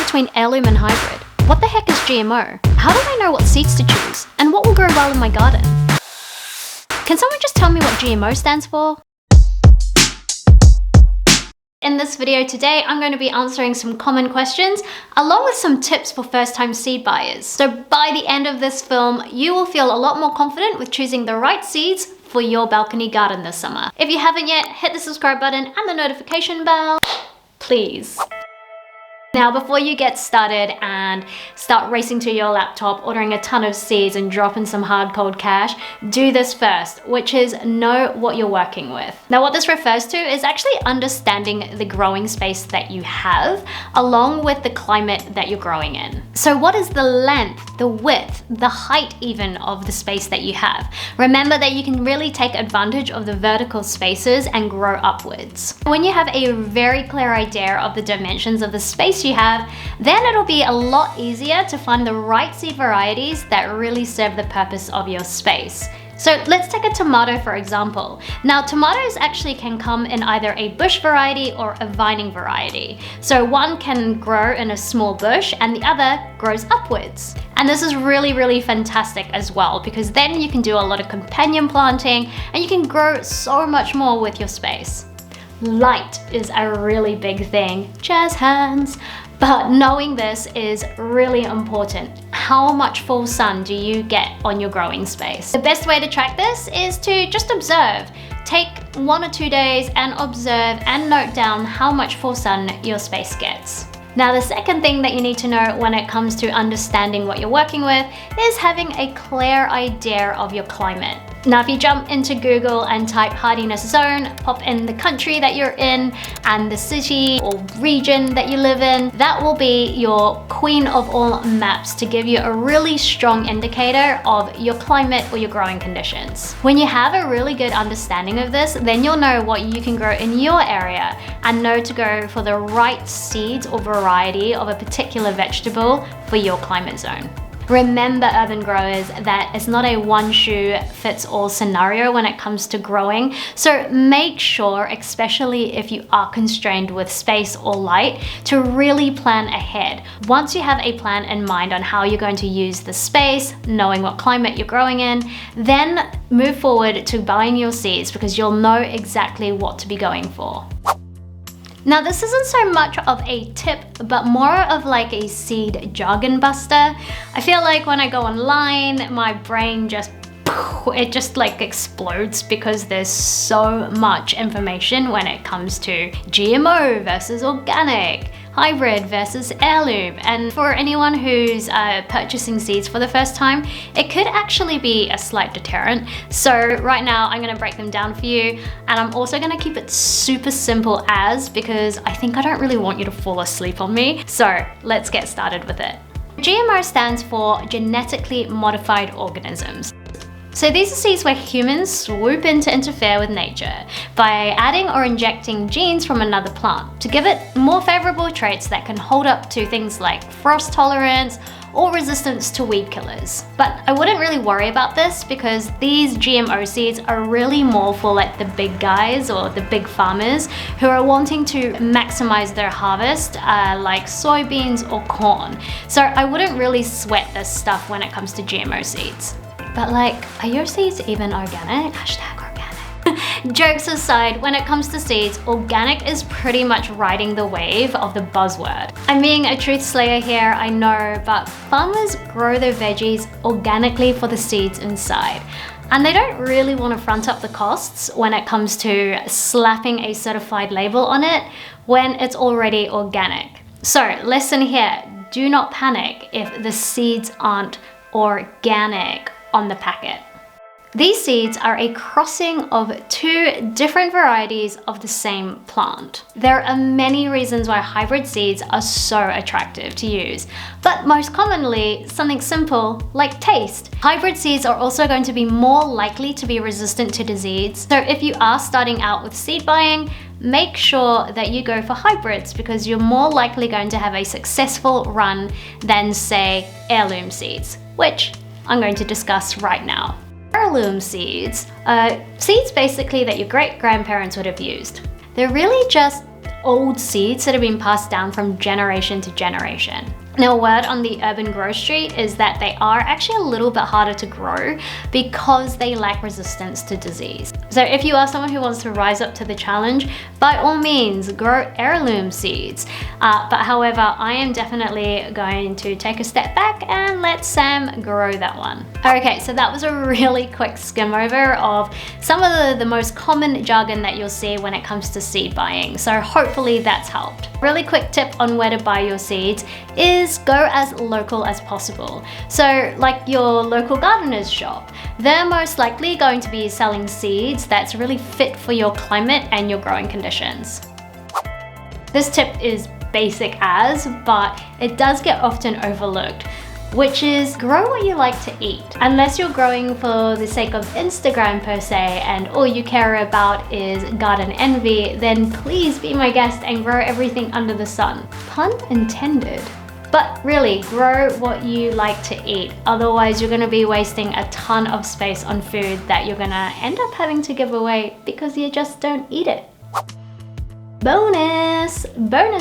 between heirloom and hybrid? What the heck is GMO? How do I know what seeds to choose? And what will grow well in my garden? Can someone just tell me what GMO stands for? In this video today, I'm going to be answering some common questions along with some tips for first-time seed buyers. So by the end of this film, you will feel a lot more confident with choosing the right seeds for your balcony garden this summer. If you haven't yet, hit the subscribe button and the notification bell, please. Now, before you get started and start racing to your laptop, ordering a ton of seeds and dropping some hard cold cash, do this first, which is know what you're working with. Now, what this refers to is actually understanding the growing space that you have, along with the climate that you're growing in. So what is the length, the width, the height even of the space that you have? Remember that you can really take advantage of the vertical spaces and grow upwards. When you have a very clear idea of the dimensions of the space you have, then it'll be a lot easier to find the right seed varieties that really serve the purpose of your space. So let's take a tomato for example. Now, tomatoes actually can come in either a bush variety or a vining variety. So one can grow in a small bush and the other grows upwards. And this is really fantastic as well, because then you can do a lot of companion planting and you can grow so much more with your space. Light is a really big thing, jazz hands. But knowing this is really important. How much full sun do you get on your growing space? The best way to track this is to just observe. Take 1 or 2 days and observe and note down how much full sun your space gets. Now, the second thing that you need to know when it comes to understanding what you're working with is having a clear idea of your climate. Now, if you jump into Google and type hardiness zone, pop in the country that you're in and the city or region that you live in, that will be your queen of all maps to give you a really strong indicator of your climate or your growing conditions. When you have a really good understanding of this, then you'll know what you can grow in your area and know to go for the right seeds or variety of a particular vegetable for your climate zone. Remember, urban growers, that it's not a one-shoe-fits-all scenario when it comes to growing. So make sure, especially if you are constrained with space or light, to really plan ahead. Once you have a plan in mind on how you're going to use the space, knowing what climate you're growing in, then move forward to buying your seeds because you'll know exactly what to be going for. Now, this isn't so much of a tip, but more of like a seed jargon buster. I feel like when I go online, my brain just like explodes because there's so much information when it comes to GMO versus organic, hybrid versus heirloom. And for anyone who's purchasing seeds for the first time, it could actually be a slight deterrent. So right now I'm gonna break them down for you, and I'm also gonna keep it super simple because I think I don't really want you to fall asleep on me. So let's get started with it. GMO stands for genetically modified organisms. So these are seeds where humans swoop in to interfere with nature by adding or injecting genes from another plant to give it more favorable traits that can hold up to things like frost tolerance or resistance to weed killers. But I wouldn't really worry about this because these GMO seeds are really more for like the big guys or the big farmers who are wanting to maximize their harvest, like soybeans or corn. So I wouldn't really sweat this stuff when it comes to GMO seeds. But like, are your seeds even organic? #organic. Jokes aside, when it comes to seeds, organic is pretty much riding the wave of the buzzword. I'm being a truth slayer here, I know, but farmers grow their veggies organically for the seeds inside. And they don't really want to front up the costs when it comes to slapping a certified label on it when it's already organic. So lesson here, do not panic if the seeds aren't organic on the packet. These seeds are a crossing of 2 different varieties of the same plant. There are many reasons why hybrid seeds are so attractive to use, but most commonly something simple like taste. Hybrid seeds are also going to be more likely to be resistant to disease. So if you are starting out with seed buying, make sure that you go for hybrids because you're more likely going to have a successful run than, say, heirloom seeds, which I'm going to discuss right now. Heirloom seeds are seeds basically that your great-grandparents would have used. They're really just old seeds that have been passed down from generation to generation. Now, word on the urban grow street is that they are actually a little bit harder to grow because they lack resistance to disease. So if you are someone who wants to rise up to the challenge, by all means, grow heirloom seeds. But however, I am definitely going to take a step back and let Sam grow that one. Okay, so that was a really quick skim over of some of the most common jargon that you'll see when it comes to seed buying. So hopefully that's helped. Really quick tip on where to buy your seeds is go as local as possible. So like your local gardener's shop, they're most likely going to be selling seeds that's really fit for your climate and your growing conditions. This tip is basic as, but it does get often overlooked, which is grow what you like to eat. Unless you're growing for the sake of Instagram per se and all you care about is garden envy, then please be my guest and grow everything under the sun. Pun intended. But really, grow what you like to eat. Otherwise, you're gonna be wasting a ton of space on food that you're gonna end up having to give away because you just don't eat it. Bonus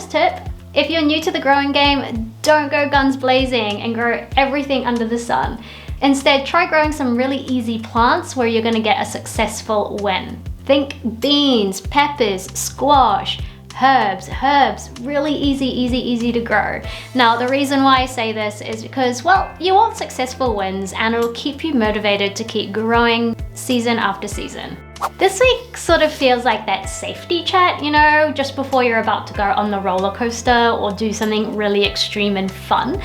tip. If you're new to the growing game, don't go guns blazing and grow everything under the sun. Instead, try growing some really easy plants where you're gonna get a successful win. Think beans, peppers, squash, herbs, really easy to grow. Now, the reason why I say this is because, well, you want successful wins and it'll keep you motivated to keep growing season after season. This week sort of feels like that safety chat, you know, just before you're about to go on the roller coaster or do something really extreme and fun,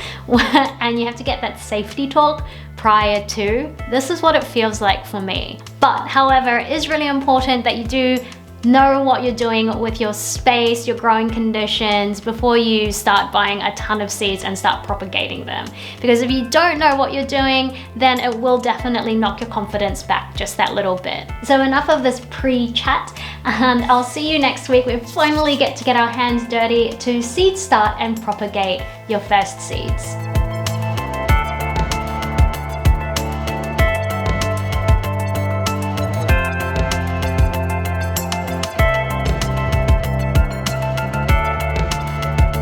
and you have to get that safety talk prior to. This is what it feels like for me. But however, it is really important that you do know what you're doing with your space, your growing conditions, before you start buying a ton of seeds and start propagating them. Because if you don't know what you're doing, then it will definitely knock your confidence back just that little bit. So enough of this pre-chat, and I'll see you next week. We finally get to get our hands dirty to seed start and propagate your first seeds.